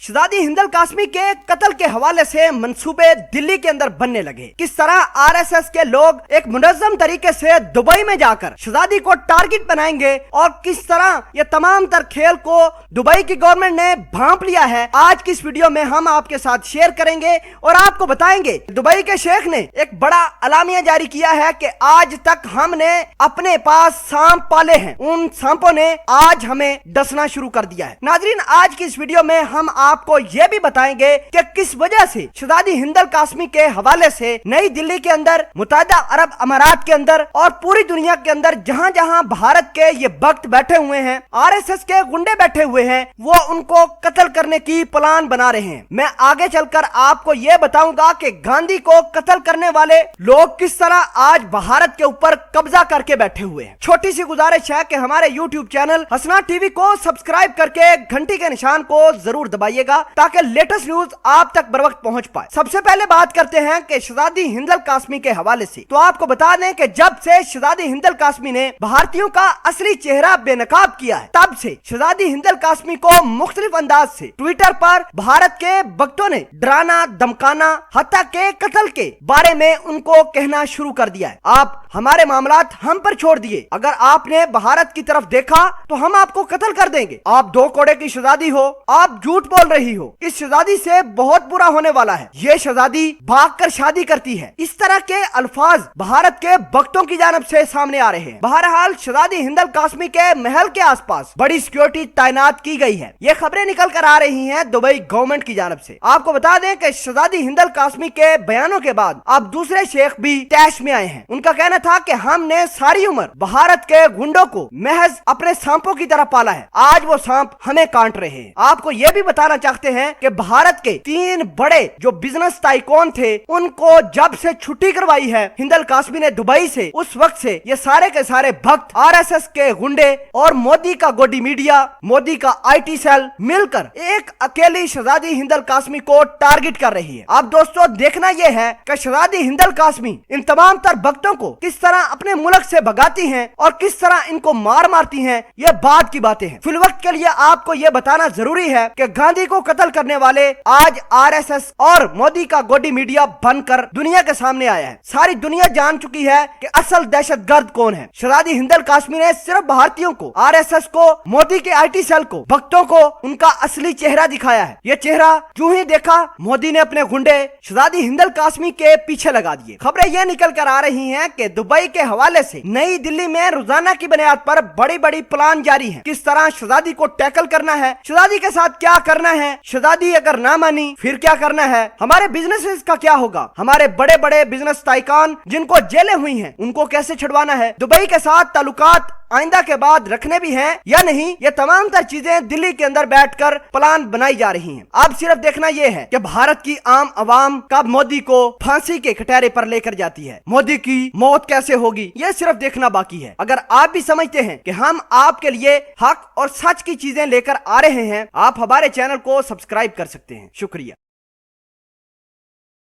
शहजादी हिंदल कासमी के कत्ल के हवाले से मंसूबे दिल्ली के अंदर बनने लगे। किस तरह आरएसएस के लोग एक मुनज़्ज़म तरीके से दुबई में जाकर शहजादी को टारगेट बनाएंगे और किस तरह ये तमाम तर खेल को दुबई की गवर्नमेंट ने भांप लिया है, आज की इस वीडियो में हम आपके साथ शेयर करेंगे और आपको बताएंगे दुबई के शेख ने एक बड़ा अलामिया जारी किया है कि आज तक हमने अपने पास सांप पाले हैं, उन सांपों ने आज हमें डसना शुरू कर दिया है। नाजरीन, आज की इस वीडियो में हम आपको यह भी बताएंगे कि किस वजह से शहजादी हिंदल कासमी के हवाले से नई दिल्ली के अंदर, मुत्तहिदा अरब अमारात के अंदर और पूरी दुनिया के अंदर जहां जहां भारत के ये भक्त बैठे हुए हैं, आरएसएस के गुंडे बैठे हुए हैं, वो उनको कत्ल करने की प्लान बना रहे हैं। मैं आगे चलकर आपको ये बताऊंगा कि गांधी को कत्ल करने वाले लोग किस तरह आज भारत के ऊपर कब्जा करके बैठे हुए हैं। छोटी सी गुजारिश है कि हमारे यूट्यूब चैनल हसना टीवी को सब्सक्राइब करके घंटी के निशान को जरूर दबाइएगा ताकि लेटेस्ट न्यूज आप तक बर वक्त पहुंच पाए। सबसे पहले बात करते हैं कि शहजादी हिंदल कासमी के हवाले से, तो आपको बता दें कि जब से शहजादी हिंदल कासमी ने भारतीयों का असली चेहरा बेनकाब किया है, तब से शहजादी हिंदल कासमी को मुख्तलिफ अंदाज से ट्विटर पर भारत के भक्तों ने डराना, धमकाना, हत्या के कत्ल के बारे में उनको कहना शुरू कर दिया है। आप हमारे मामलात हम पर छोड़ दिए, अगर आपने भारत की तरफ देखा तो हम आपको कत्ल कर देंगे। आप दो कोड़े की शहजादी हो, आप झूठ बोल रही हो, इस शहजादी से बहुत बुरा होने वाला है, ये शहजादी भागकर शादी करती है। इस तरह के अल्फाज भारत के भक्तों की जानब से सामने आ रहे हैं। बहरहाल शहजादी हिंदल कासमी के महल के आसपास बड़ी सिक्योरिटी तैनात की गई है। ये खबरें निकल कर आ रही हैं दुबई गवर्नमेंट की जानब से। आपको बता दें कि शहजादी हिंदल कासमी के बयानों के बाद अब दूसरे शेख भी तैश में आए हैं। उनका कहना था कि हमने सारी उम्र भारत के गुंडों को महज अपने सांपों की तरह पाला है, आज वो सांप हमें काट रहे हैं। आपको यह भी बताना चाहते हैं कि भारत के 3 बड़े जो बिजनेस टाइकून थे, उनको जब से छुट्टी करवाई है हिंदल कासमी ने दुबई से, उस वक्त से ये सारे के सारे भक्त, आरएसएस के गुंडे और मोदी का गोडी मीडिया, मोदी का आईटी सेल मिलकर एक अकेली शहजादी हिंदल कासमी को टारगेट कर रही है। अब दोस्तों देखना यह है कि शहजादी हिंदल कासमी इन तमाम तर भक्तों को किस तरह अपने मुल्क से भगाती हैं और किस तरह इनको मारती हैं, ये बात की बातें हैं। फिल वक्त के लिए आपको यह बताना जरूरी है कि गांधी को कत्ल करने वाले आज आरएसएस और मोदी का गोडी मीडिया बनकर दुनिया के सामने आया है। सारी दुनिया जान चुकी है कि असल दहशतगर्द कौन है। शहजादी हिंदल कासमी ने सिर्फ भारतीयों को, आरएसएस को, मोदी के आईटी सेल को, भक्तों को उनका असली चेहरा दिखाया है। ये चेहरा जो ही देखा, मोदी ने अपने गुंडे शहजादी हिंदल कासमी के पीछे लगा दिए। खबरें यह निकल कर आ रही हैं कि दुबई के हवाले से नई दिल्ली में रोजाना की बुनियाद पर बड़ी बड़ी प्लान जारी है। किस तरह शहजादी को टैकल करना है, शहजादी के साथ क्या करना है, शहजादी अगर ना मानी फिर क्या करना है, हमारे बिजनेस का क्या होगा, हमारे बड़े बड़े बिजनेस टाइकून जिनको जेलें हुई हैं उनको कैसे छुड़वाना है, दुबई के साथ ताल्लुकात आइंदा के बाद रखने भी हैं या नहीं, ये तमाम तर चीजें दिल्ली के अंदर बैठकर प्लान बनाई जा रही हैं। अब सिर्फ देखना यह है कि भारत की आम आवाम कब मोदी को फांसी के कटहरे पर लेकर जाती है, मोदी की मौत कैसे होगी, ये सिर्फ देखना बाकी है। अगर आप भी समझते हैं कि हम आपके लिए हक और सच की चीजें लेकर आ रहे हैं, आप हमारे चैनल को सब्सक्राइब कर सकते हैं। शुक्रिया।